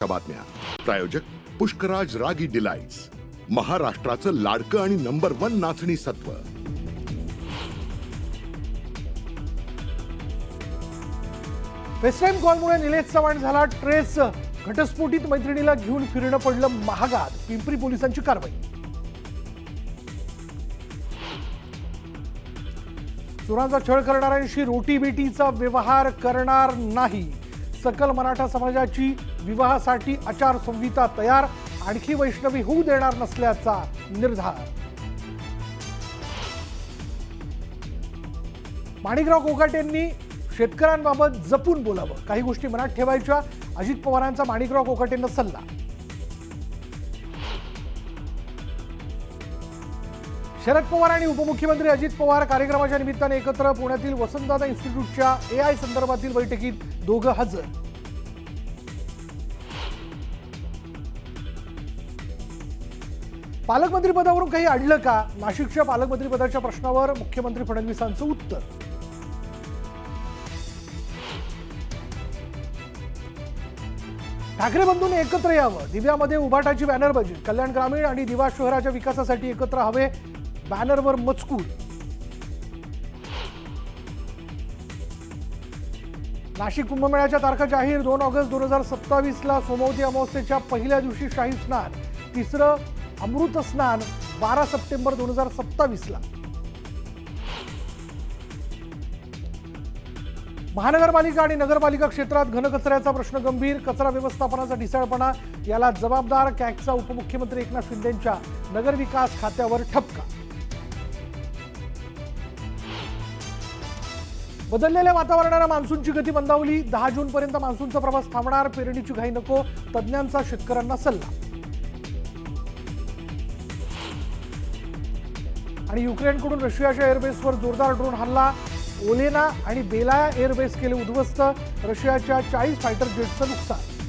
बातम्या प्रायोजक पुष्कराज रागी डिलाइट्स, महाराष्ट्राचं लाडकं आणि नंबर 1 नाचणी सत्व। फेसटाईम कॉलमुळे निलेश चव्हाण झाला ट्रेस। घटस्फोटित मैत्रिणीला घेऊन फिरणं पडलं महागात, पिंपरी पोलिसांची कारवाई। चोरांचा छळ करणाऱ्यांशी रोटीबेटीचा व्यवहार करणार नाही। सकल मराठा समाजाची विवाहासाठी आचारसंहिता तयार, आणखी वैष्णवी होऊ देणार नसल्याचा निर्धार। माणिकराव कोकाटेंनी शेतकऱ्यांबाबत जपून बोलावं, काही गोष्टी मनात ठेवायच्या, अजित पवारांचा माणिकराव कोकाटेंना सल्ला। शरद पवार आणि उपमुख्यमंत्री अजित पवार कार्यक्रमाच्या निमित्ताने एकत्र पुण्यातील वसंतदादा इन्स्टिट्यूटच्या AI संदर्भातील बैठकीत दोघं हजर। पालकमंत्री पदावरून काही अडलं का? नाशिकच्या पालकमंत्री पदाच्या प्रश्नावर मुख्यमंत्री फडणवीसांचं उत्तर। ठाकरे बंधूंनी एकत्र यावं, दिव्यामध्ये उभाटाची बॅनरबाजी। कल्याण ग्रामीण आणि दिवा शहराच्या विकासासाठी एकत्र हवे, बॅनरवर मजकूर। नाशिक कुंभमेळ्याच्या तारखा जाहीर, 2 ऑगस्ट 2027 ला सोमवती अमावस्येच्या पहिल्या दिवशी शाही स्नान, तिसरं अमृत स्नान 12 सप्टेंबर 2027 ला। महानगरपालिका आणि नगरपालिका क्षेत्रात घनकचऱ्याचा प्रश्न गंभीर, कचरा व्यवस्थापनाचा ढिसाळपणा, याला जबाबदार कॅगचा उपमुख्यमंत्री एकनाथ शिंदेंच्या नगरविकास खात्यावर ठपका। बदललेल्या वातावरणाने मान्सूनची गती मंदावली, 10 जून पर्यंत मान्सूनचा प्रवास थांबणार, पेरणीची घाई नको, तज्ज्ञांचा शेतकऱ्यांना सल्ला। आणि युक्रेनकडून रशियाच्या एअरबेसवर जोरदार ड्रोन हल्ला, ओलेना आणि बेलाया एअरबेस केले उद्ध्वस्त, रशियाच्या 40 फायटर जेटचं नुकसान।